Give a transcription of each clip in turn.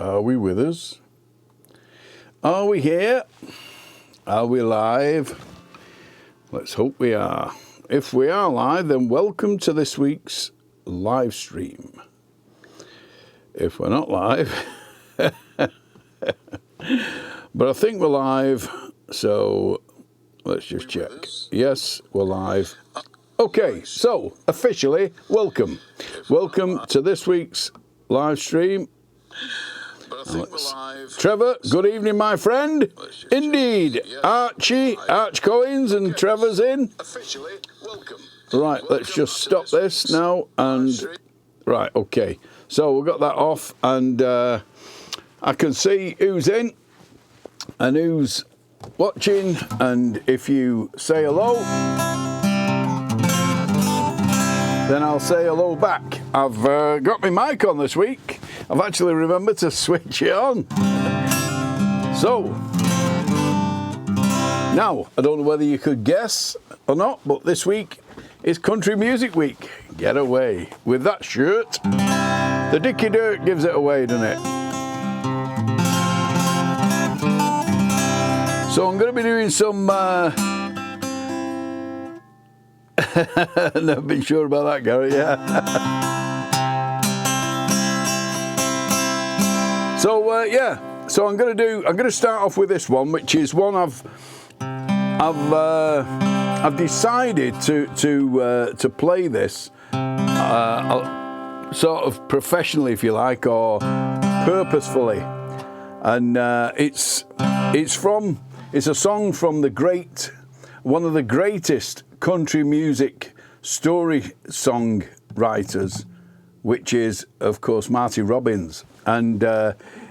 Are we with us? Are we here? Are we live? Let's hope we are. If we are live, then welcome to this week's live stream. If we're not live, but I think we're live, so let's just check. Yes, we're live. Okay, so officially, welcome. Welcome to this week's live stream. Trevor, good evening, my friend. Indeed, Archie, Arch Coins, and Trevor's in. Officially, welcome. Right, let's just stop this now. And right, okay. So we've got that off, and I can see who's in and who's watching. And if you say hello, then I'll say hello back. I've got my mic on this week. I've actually remembered to switch it on. So, now, I don't know whether you could guess or not, but this week is Country Music Week. Get away with that shirt. The Dicky Dirt gives it away, doesn't it? So I'm going to be doing some... Never been sure about that, Gary, yeah. So I'm going to start off with this one, which is one I've decided to play this sort of professionally, if you like, or purposefully, and it's a song from one of the greatest country music story song writers, which is, of course, Marty Robbins. And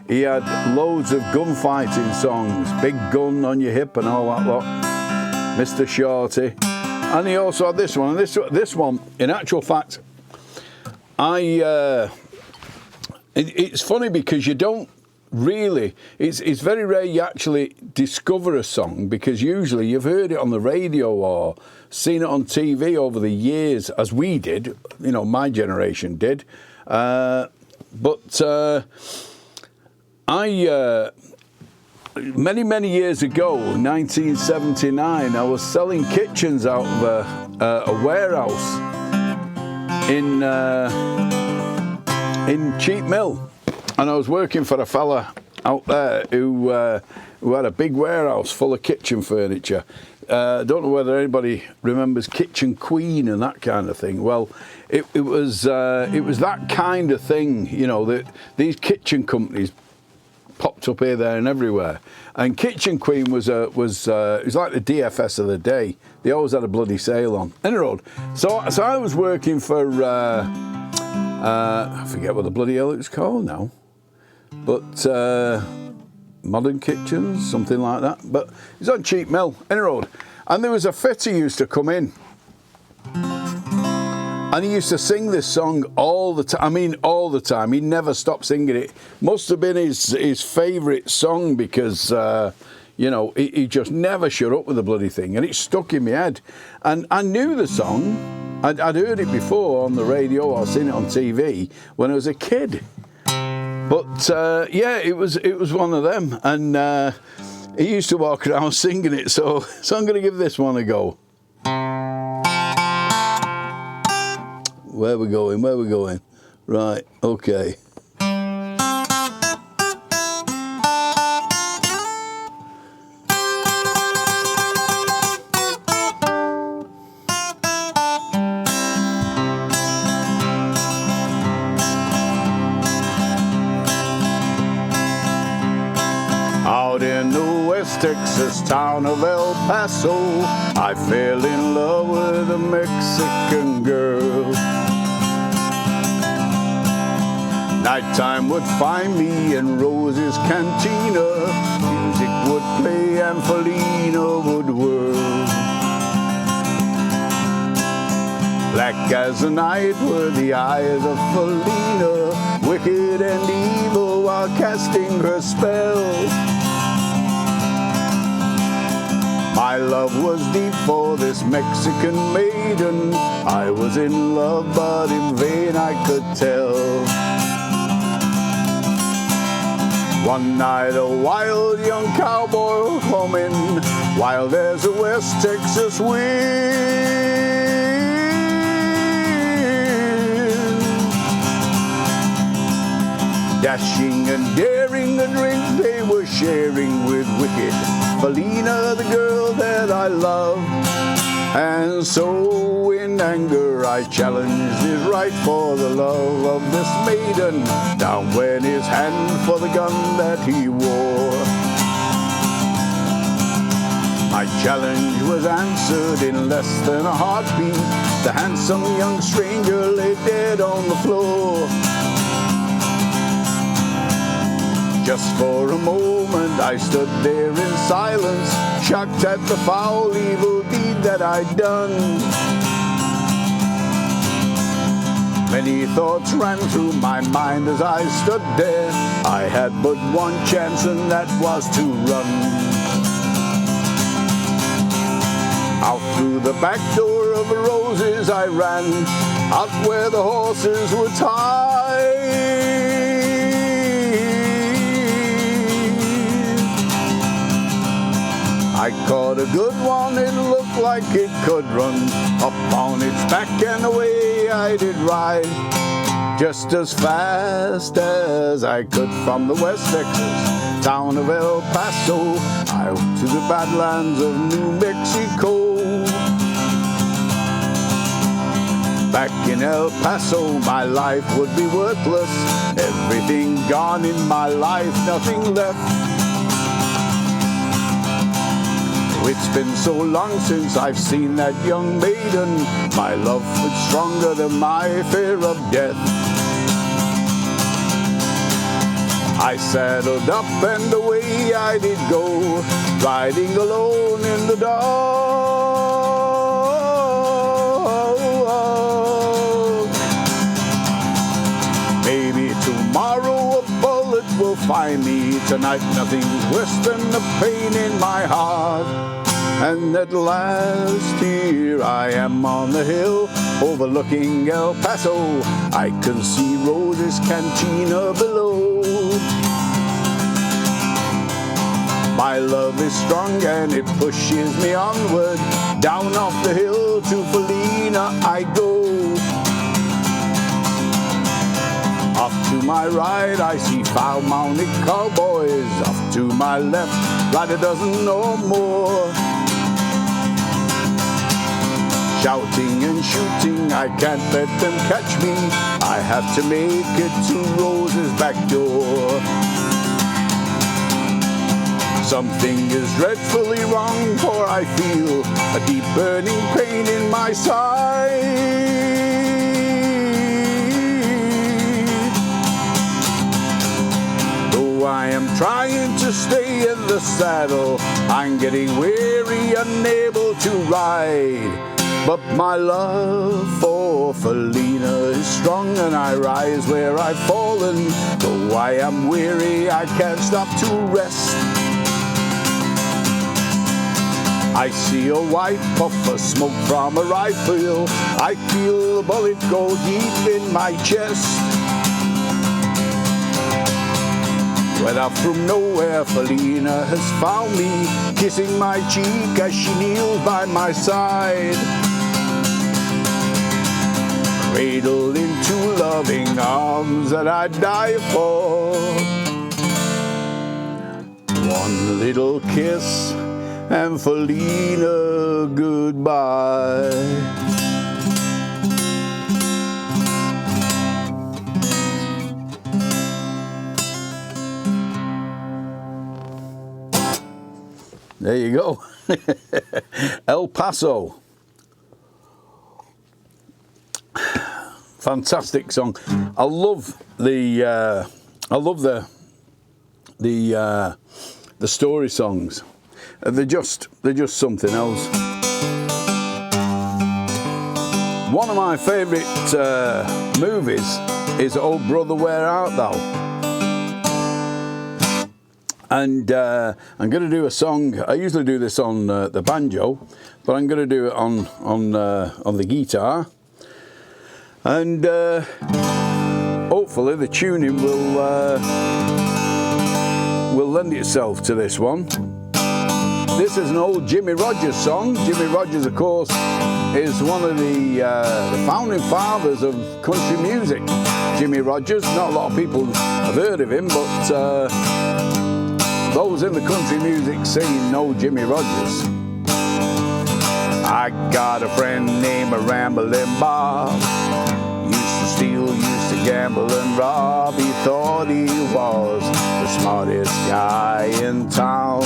he had loads of gunfighting songs, Big Gun on Your Hip and all that lot, Mr. Shorty. And he also had this one. And this one, in actual fact, it's funny because you don't really, it's very rare you actually discover a song, because usually you've heard it on the radio or seen it on TV over the years, as we did, my generation did. Many years ago, 1979, I was selling kitchens out of a warehouse in Cheap Mill, and I was working for a fella out there who had a big warehouse full of kitchen furniture. Don't know whether anybody remembers Kitchen Queen and that kind of thing. Well, it was that kind of thing, that these kitchen companies popped up here, there, and everywhere. And Kitchen Queen was it was like the DFS of the day. They always had a bloody sale on. Anyway, so I was working for I forget what the bloody hell it's called now, but Modern Kitchens, something like that. But it's on Cheap Mill, Road. And there was a fitter used to come in, and he used to sing this song all the time. I mean, all the time. He never stopped singing it. Must have been his favourite song, because he just never shut up with the bloody thing, and it stuck in my head. And I knew the song. I'd heard it before on the radio or seen it on TV when I was a kid. But it was one of them, and he used to walk around singing it. So I'm going to give this one a go. Where we going? Right, okay. Texas town of El Paso, I fell in love with a Mexican girl. Nighttime would find me in Rose's Cantina, music would play and Felina would whirl. Black as the night were the eyes of Felina, wicked and evil while casting her spell. My love was deep for this Mexican maiden. I was in love, but in vain I could tell. One night a wild young cowboy coming, wild as a West Texas wind. Dashing and daring a drink they were sharing with wicked Felina, the girl that I love. And so in anger I challenged his right for the love of this maiden. Down went his hand for the gun that he wore. My challenge was answered in less than a heartbeat. The handsome young stranger lay dead on the floor. Just for a moment I stood there in silence, shocked at the foul evil deed that I'd done. Many thoughts ran through my mind as I stood there. I had but one chance, and that was to run. Out through the back door of the roses I ran, out where the horses were tied. I caught a good one, it looked like it could run. Up on its back and away I did ride, just as fast as I could from the West Texas town of El Paso out to the Badlands of New Mexico. Back in El Paso my life would be worthless, everything gone in my life, nothing left. It's been so long since I've seen that young maiden, my love was stronger than my fear of death. I saddled up and away I did go, riding alone in the dark. Maybe tomorrow a bullet will find me, tonight nothing's worse than the pain in my heart. And at last here I am on the hill overlooking El Paso. I can see Rose's Cantina below. My love is strong and it pushes me onward. Down off the hill to Felina I go. Off to my right I see foul-mounted cowboys. Off to my left, right a dozen or more. Shouting and shooting, I can't let them catch me. I have to make it to Rose's back door. Something is dreadfully wrong, for I feel a deep burning pain in my side. Though I am trying to stay in the saddle, I'm getting weary, unable to ride. But my love for Felina is strong, and I rise where I've fallen. Though I am weary, I can't stop to rest. I see a white puff of smoke from a rifle. I feel a bullet go deep in my chest. When up from nowhere, Felina has found me, kissing my cheek as she kneels by my side. Cradled into loving arms that I'd die for. One little kiss and Felina, goodbye. There you go. El Paso. Fantastic song. I love the story songs. They're just something else. One of my favourite movies is Oh Brother, Where Art Thou? And I'm going to do a song. I usually do this on the banjo, but I'm going to do it on the guitar. And hopefully the tuning will will lend itself to this one. This is an old Jimmy Rogers song. Jimmy Rogers, of course, is one of the founding fathers of country music. Jimmy Rogers, not a lot of people have heard of him, but those in the country music scene know Jimmy Rogers. I got a friend named Ramblin' Bob. Used to steal, used to gamble and rob. He thought he was the smartest guy in town.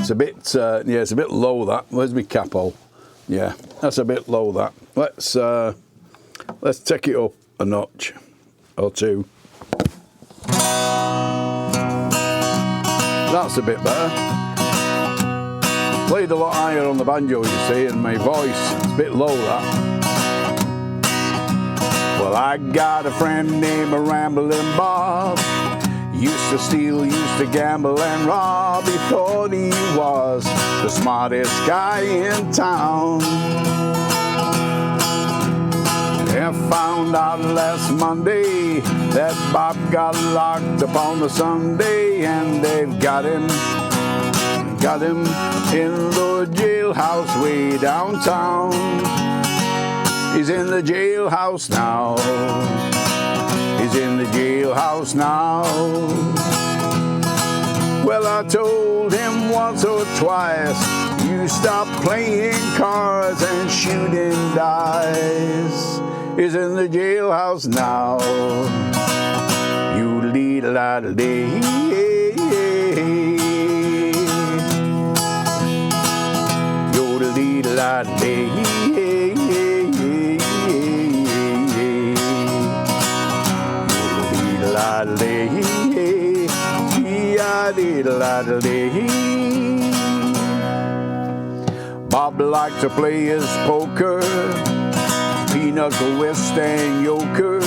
It's a bit, yeah, it's a bit low that. Where's my capo? Yeah, that's a bit low that. Let's take it up a notch or two. That's a bit better. Played a lot higher on the banjo, you see, and my voice, it's a bit low that. Well, I got a friend named Ramblin' Bob. Used to steal, used to gamble and rob. He thought he was the smartest guy in town. I found out last Monday that Bob got locked up on the Sunday, and they've got him in the jailhouse way downtown. He's in the jailhouse now. He's in the jailhouse now. Well, I told him once or twice, you stop playing cards and shooting dice. He's in the jailhouse now. You lead a lot of day. You lead a lot of day. Bob liked to play his poker, pinochle, whist, and euchre,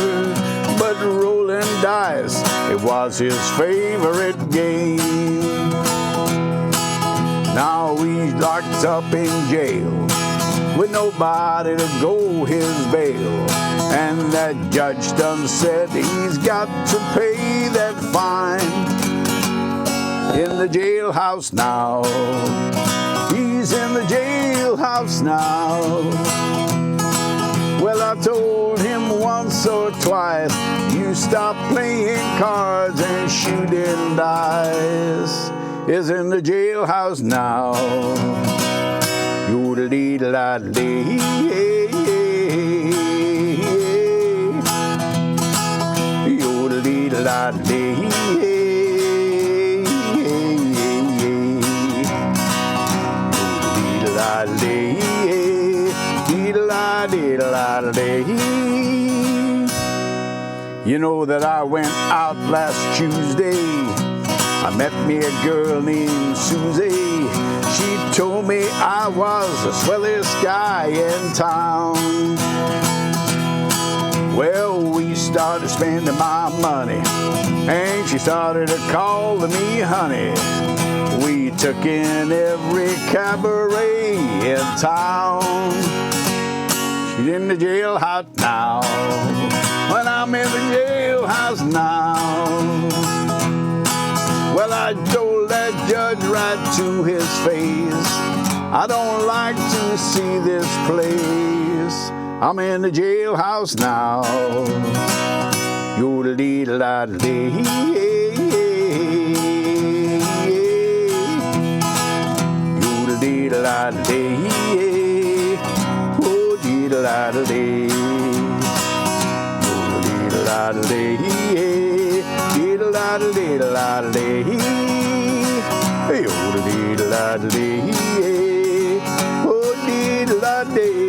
but rolling dice, it was his favorite game. Now he's locked up in jail with nobody to go his bail, and that judge done said he's got to pay that fine. In the jailhouse now. He's in the jailhouse now. Well, I told him once or twice, you stop playing cards and shooting dice. He's in the jailhouse now. Yoodle-dee-la-dee. Yoodle-dee-la-dee. You know that I went out last Tuesday. I met me a girl named Susie. She told me I was the swellest guy in town. Well, we started spending my money, and she started calling me honey. We took in every cabaret in town. She's in the jailhouse now. When I'm in the jailhouse now. Well, I told that judge right to his face, I don't like to see this place. I'm in the jailhouse now. Yoodle-dee-la-dee. Yoodle-dee-la-dee. Oh, dee-la-dee. Yoodle-dee-la-dee. Dee-la-dee-la-dee. Yoodle-dee-la-dee. Oh, dee-la-dee.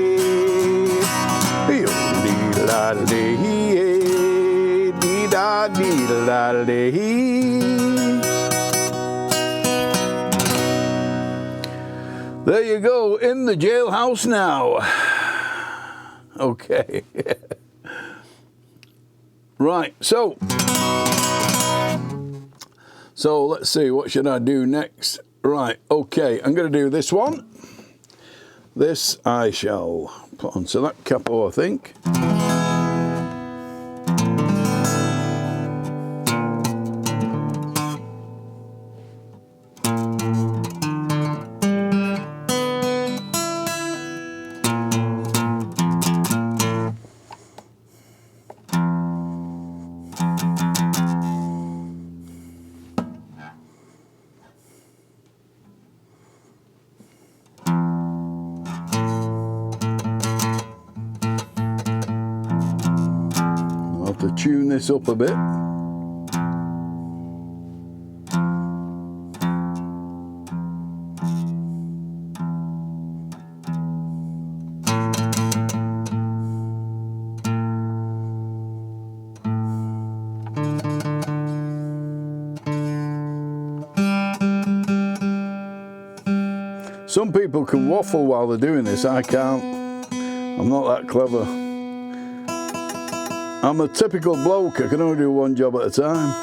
Yoodle-dee-la-dee. Dee-da-dee-la-dee. There you go, in the jailhouse now. Okay. Right, so let's see, what should I do next? Right, okay, I'm going to do this one. This I shall put onto that capo, I think. have to tune this up a bit. Some people can waffle while they're doing this. I can't. I'm not that clever. I'm a typical bloke. I can only do one job at a time.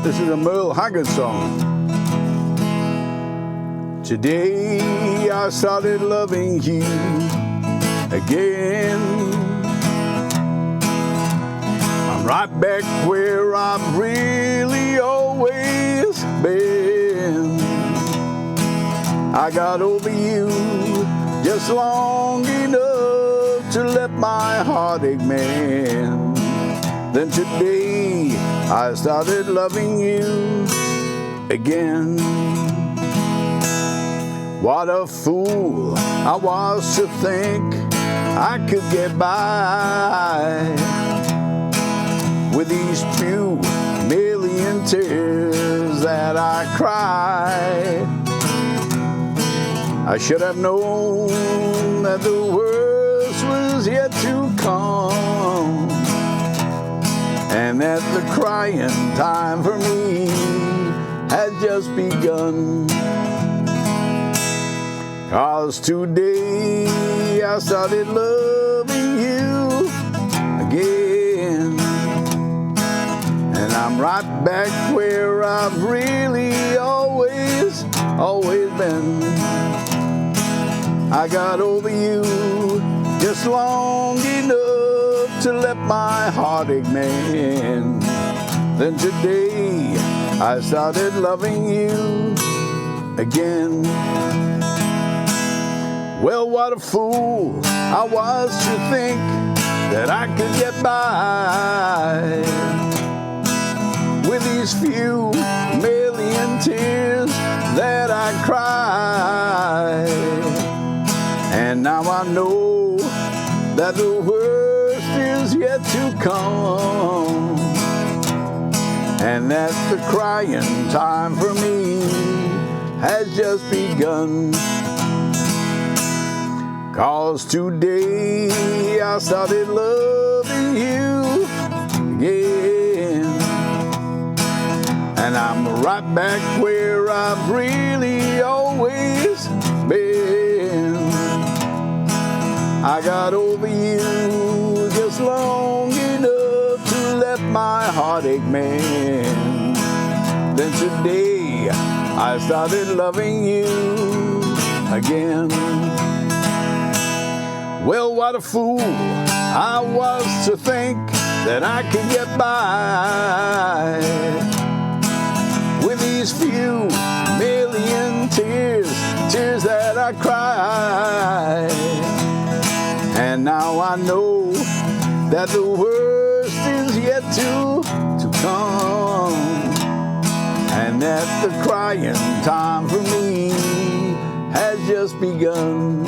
This is a Merle Haggard song. Today I started loving you again. I'm right back where I've really always been. I got over you just long enough to let my heartache mend. Then today I started loving you again. What a fool I was to think I could get by with these few million tears that I cry. I should have known that the worst was yet to come, and that the crying time for me had just begun. 'Cause today I started loving you again, and I'm right back where I've really always been. I got over you just long enough to let my heartache mend. Then today I started loving you again. Well, what a fool I was to think that I could get by with these few million tears that I cry. And now I know that the worst is yet to come, and that the crying time for me has just begun. 'Cause today I started loving you again, and I'm right back where I've really always been. I got over you just long enough to let my heartache mend. Then today I started loving you again. Well, what a fool I was to think that I could get by with these few million tears that I cry. And now I know that the worst is yet to come, and that the crying time for me has just begun.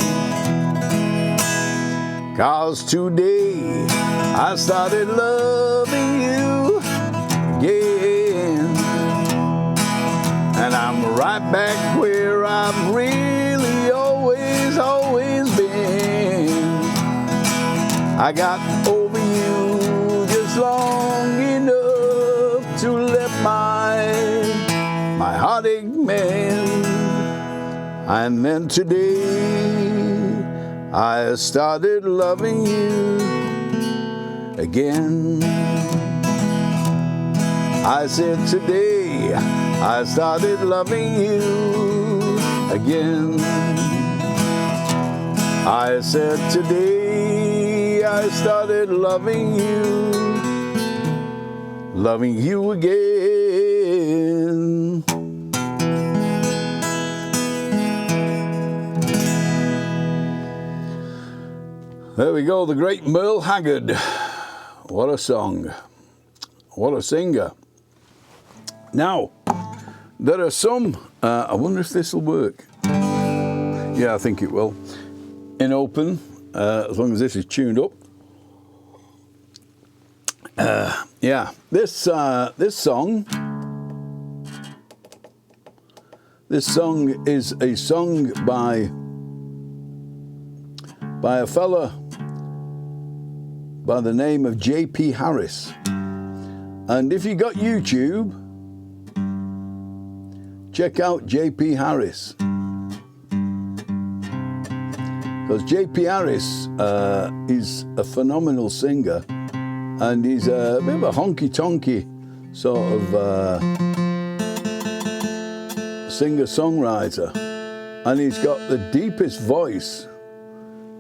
'Cause today I started loving you again, and I'm right back where I've really always been. I got over you just long enough to let my heartache mend. And then today I started loving you again. I said today I started loving you again. I said today I started loving you again. There we go, the great Merle Haggard. What a song. What a singer. Now, there are some, I wonder if this will work. Yeah, I think it will. In open, as long as this is tuned up. Yeah, this song is a song by a fella by the name of J.P. Harris. And if you got YouTube, check out J.P. Harris. Because J.P. Harris is a phenomenal singer, and he's a bit of a honky-tonky sort of singer-songwriter. And he's got the deepest voice.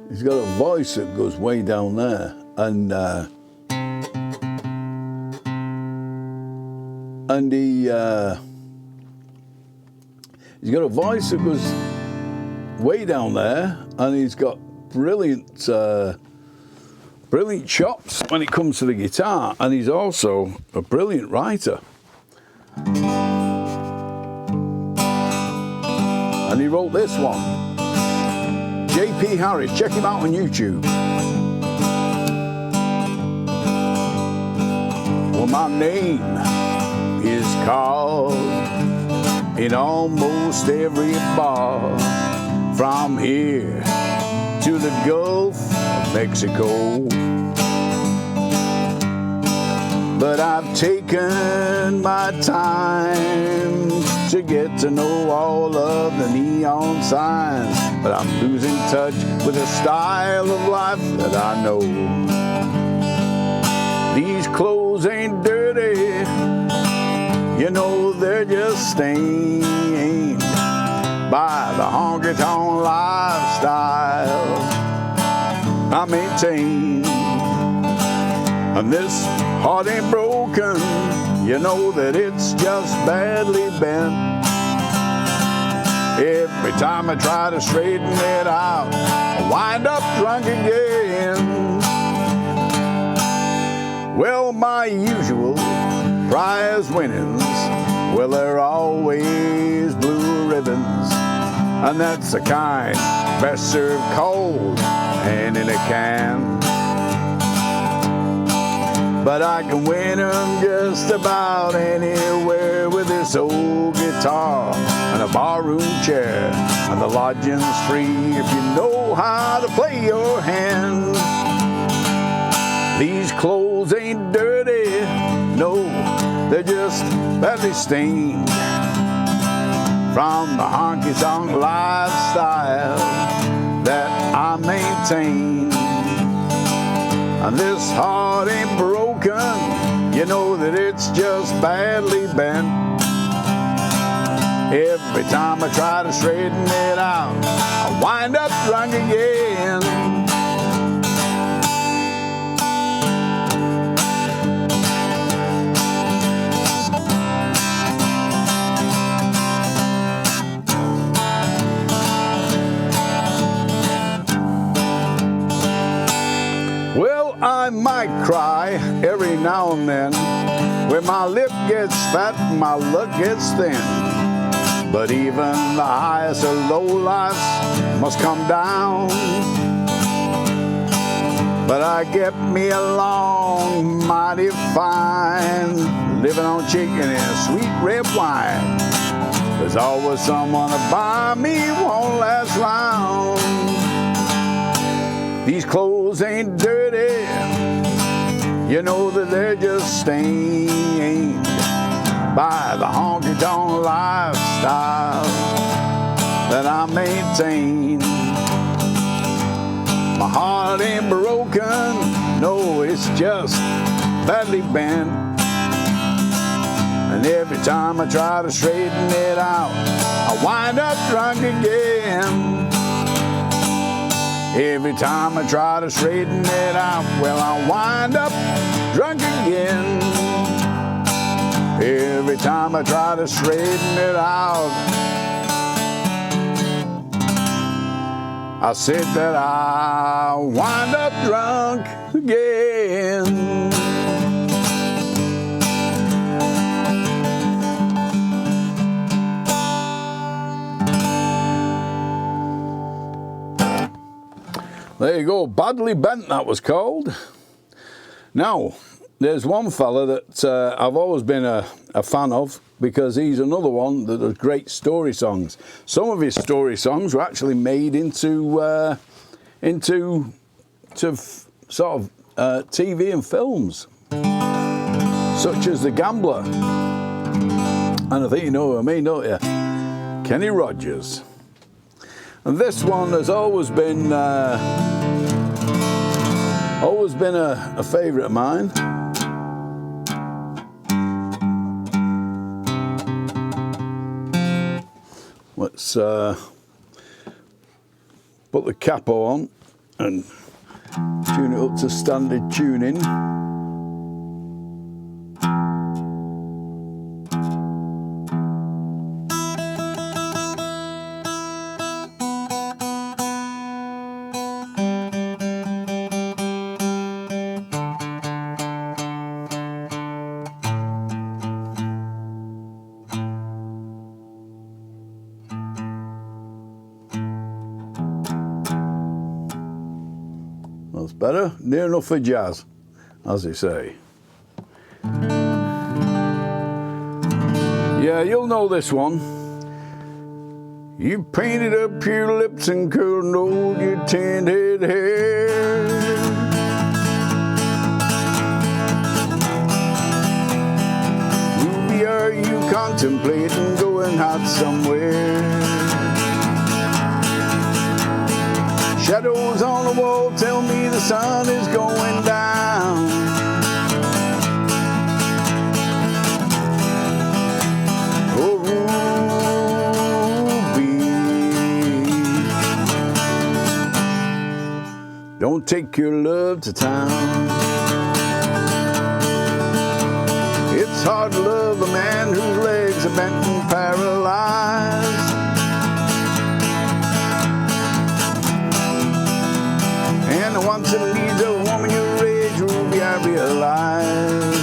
He's got a voice that goes way down there. And he's got a voice that goes way down there, and he's got brilliant chops when it comes to the guitar, and he's also a brilliant writer. And he wrote this one. J.P. Harris, check him out on YouTube. Well, my name is called in almost every bar, from here to the Gulf of Mexico. But I've taken my time to get to know all of the neon signs, but I'm losing touch with the style of life that I know. These clothes ain't dirty, you know they're just stained by the honky-tonk lifestyle I maintain. And this heart ain't broken, you know that it's just badly bent. Every time I try to straighten it out, I wind up drunk again. Well, my usual prize winnings, well, they're always blue ribbons, and that's the kind best served cold and in a can. But I can win them just about anywhere with this old guitar and a barroom chair, and the lodging's free if you know how to play your hand. These clothes ain't dirty, no, they're just badly stained from the honky-tonk lifestyle that I maintain. And this heart ain't broken, you know that it's just badly bent. Every time I try to straighten it out, I wind up drunk again. I might cry every now and then when my lip gets fat and my luck gets thin. But even the highest of lowlifes must come down. But I get me along mighty fine, living on chicken and sweet red wine. There's always someone to buy me one last round. These clothes ain't dirty, you know that they're just stained by the honky-tonk lifestyle that I maintain. My heart ain't broken, no, it's just badly bent. And every time I try to straighten it out, I wind up drunk again. Every time I try to straighten it out, well, I wind up drunk again. Every time I try to straighten it out, I said that I wind up drunk again. There you go, Badly Bent that was called. Now, there's one fella that I've always been a fan of, because he's another one that does great story songs. Some of his story songs were actually made into sort of TV and films, such as The Gambler. And I think you know who I mean, don't you? Kenny Rogers. And this one has always been a favourite of mine. Let's put the capo on and tune it up to standard tuning. That's better, near enough for jazz, as they say. Yeah, you'll know this one. You painted up your lips and curled your tinted hair. Ruby, are you contemplating going out somewhere? Shadows on the wall tell me the sun is going down. Oh, Ruby, don't take your love to town. It's hard to love a man whose legs are bent and paralyzed. And once it leads a woman your age, Ruby, I realize.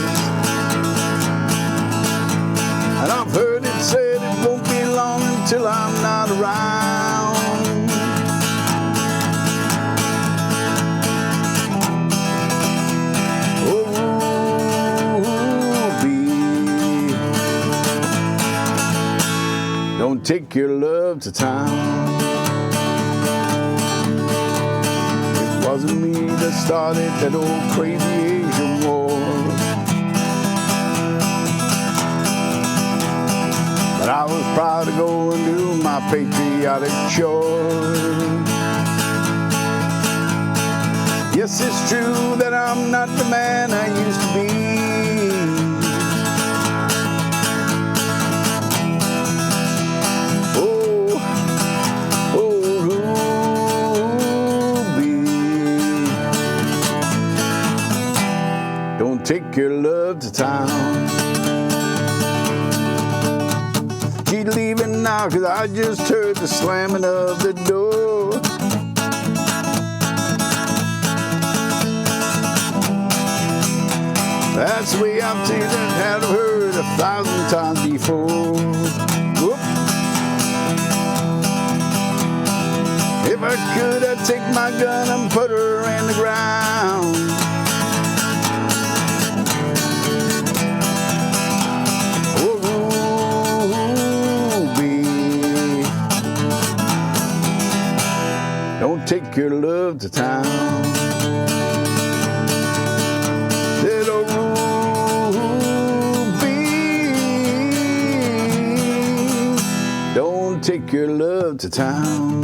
And I've heard it said it won't be long until I'm not around. Oh, Ruby, don't take your love to town. Wasn't me that started that old crazy Asian war, but I was proud to go and do my patriotic chore. Yes, it's true that I'm not the man I used to be. Take your love to town. She's leaving now, 'cause I just heard the slamming of the door. That's the way I've seen it, had heard 1,000 times before. Whoop. If I could, I'd take my gun and put her in the ground. Don't take your love to town. Said, oh, Ruby, don't take your love to town.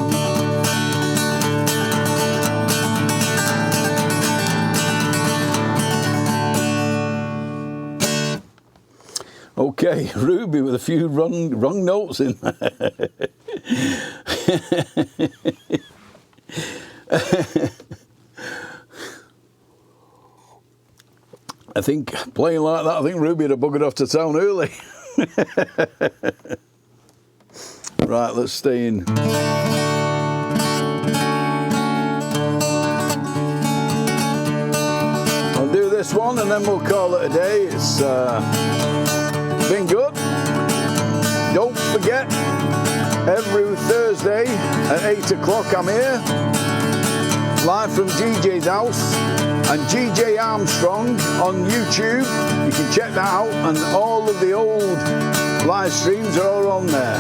Okay, Ruby with a few wrong notes in there. I think playing like that, I think Ruby would have buggered off to town early. Right, let's stay in. I'll do this one and then we'll call it a day. It's been good. Don't forget, every Thursday at 8 o'clock I'm here. live from GJ's house, and GJ Armstrong on YouTube. You can check that out, and all of the old live streams are all on there.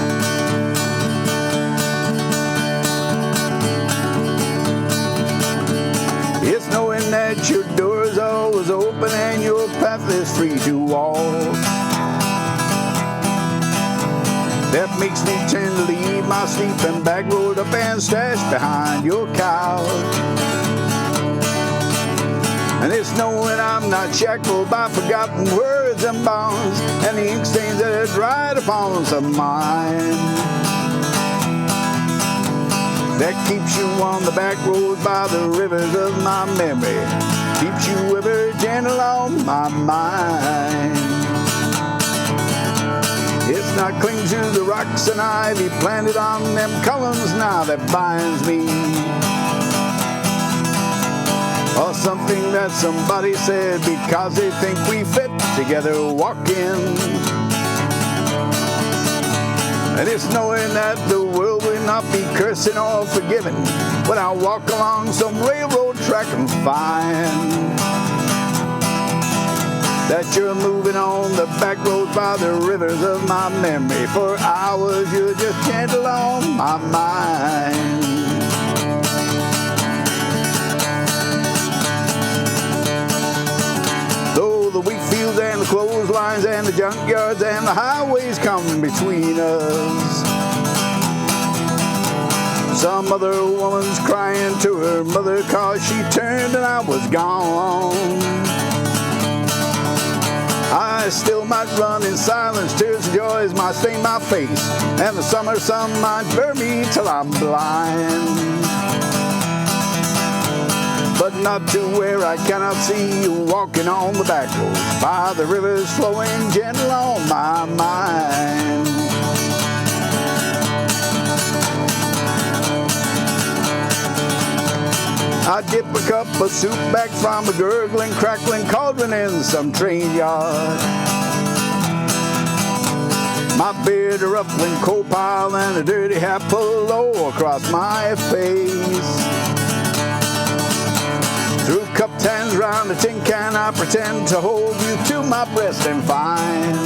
It's knowing that your door's always open and your path is free to walk that makes me tend to leave my sleeping bag rolled up and stashed behind your couch. And it's knowing I'm not shackled by forgotten words and bonds and the ink stains that are dried upon some mind. That keeps you on the back roads by the rivers of my memory, keeps you ever gentle on my mind. It's not cling to the rocks and ivy planted on them columns now that binds me, or something that somebody said because they think we fit together walking. And it's knowing that the world will not be cursing or forgiving when I walk along some railroad track and find that you're moving on the back roads by the rivers of my memory. For hours you're just gentle on my mind. Though the wheat fields and the clotheslines and the junkyards and the highways come between us, some other woman's crying to her mother 'cause she turned and I was gone. I still might run in silence, tears of joy might stain my face, and the summer sun might burn me till I'm blind. But not to where I cannot see you walking on the back roads by the rivers flowing gentle on my mind. I dip a cup of soup back from a gurgling, crackling cauldron in some train yard. My beard a ruffling coal pile and a dirty hat pulled low across my face. Through cup tans round a tin can I pretend to hold you to my breast and find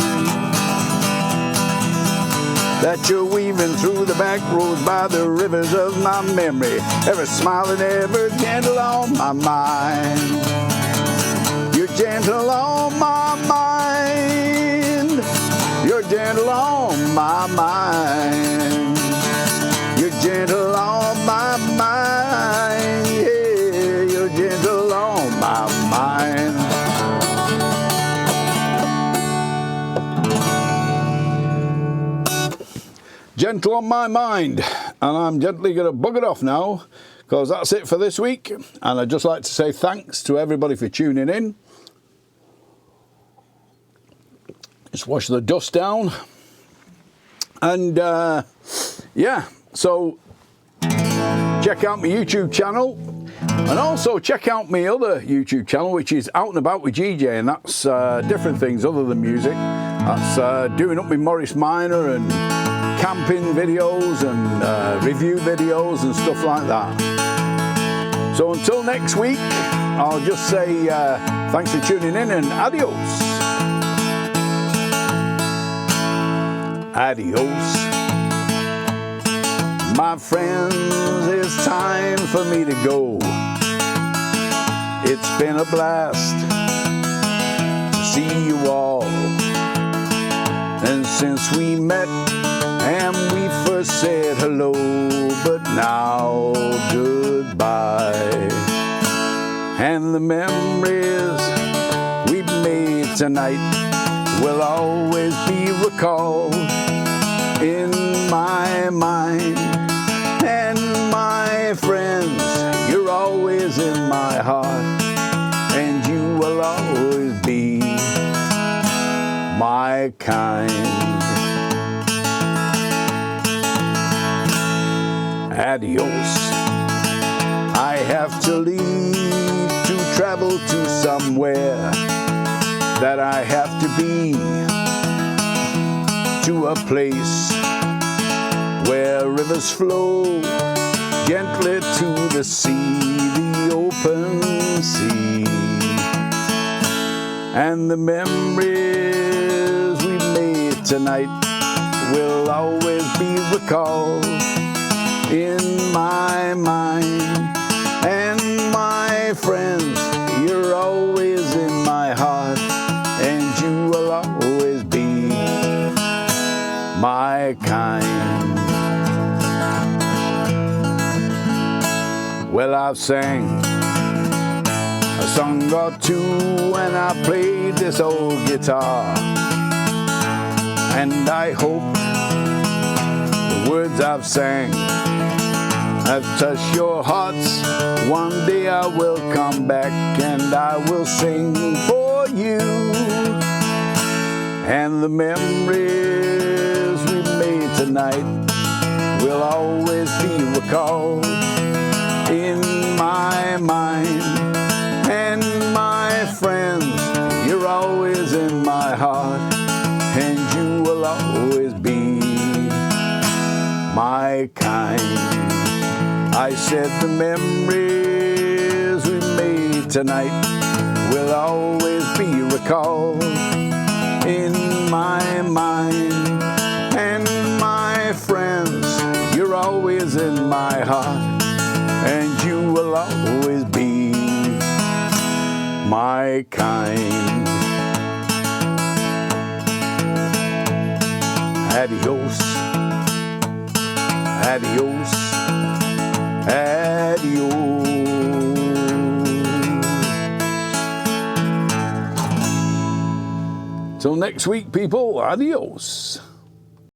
that you're weaving through the back roads by the rivers of my memory, ever smiling, ever gentle on my mind. You're gentle on my mind. You're gentle on my mind. You're gentle on my mind. Yeah, you're gentle on my mind. Gentle on my mind, and I'm gently going to bug it off now, because that's it for this week. And I'd just like to say thanks to everybody for tuning in. Just wash the dust down, and yeah, so check out my YouTube channel, and also check out my other YouTube channel, which is Out and About with GJ, and that's different things other than music. That's doing up with Morris Minor and camping videos and review videos and stuff like that. So until next week, I'll just say thanks for tuning in and adios. Adios. My friends, it's time for me to go. It's been a blast to see you all. And since we met and we first said hello, but now goodbye. And the memories we've made tonight will always be recalled in my mind. And my friends, you're always in my heart, and you will always be my kind. Adios. I have to leave to travel to somewhere that I have to be, to a place where rivers flow gently to the sea. open sea. And the memories we made tonight will always be recalled in my mind. And my friends, you're always in my heart, and you will always be my kind. Well, I've sang a song or two when I played this old guitar, and I hope the words I've sang have touched your hearts. One day I will come back and I will sing for you. And the memories we made tonight will always be recalled in my mind. And my friends, you're always in my heart, and you will always be my kind. I said the memories we made tonight will always be recalled in my mind. And my friends, you're always in my heart, and you will always be my kind. Adios, adios, adios. Till next week, people, adios.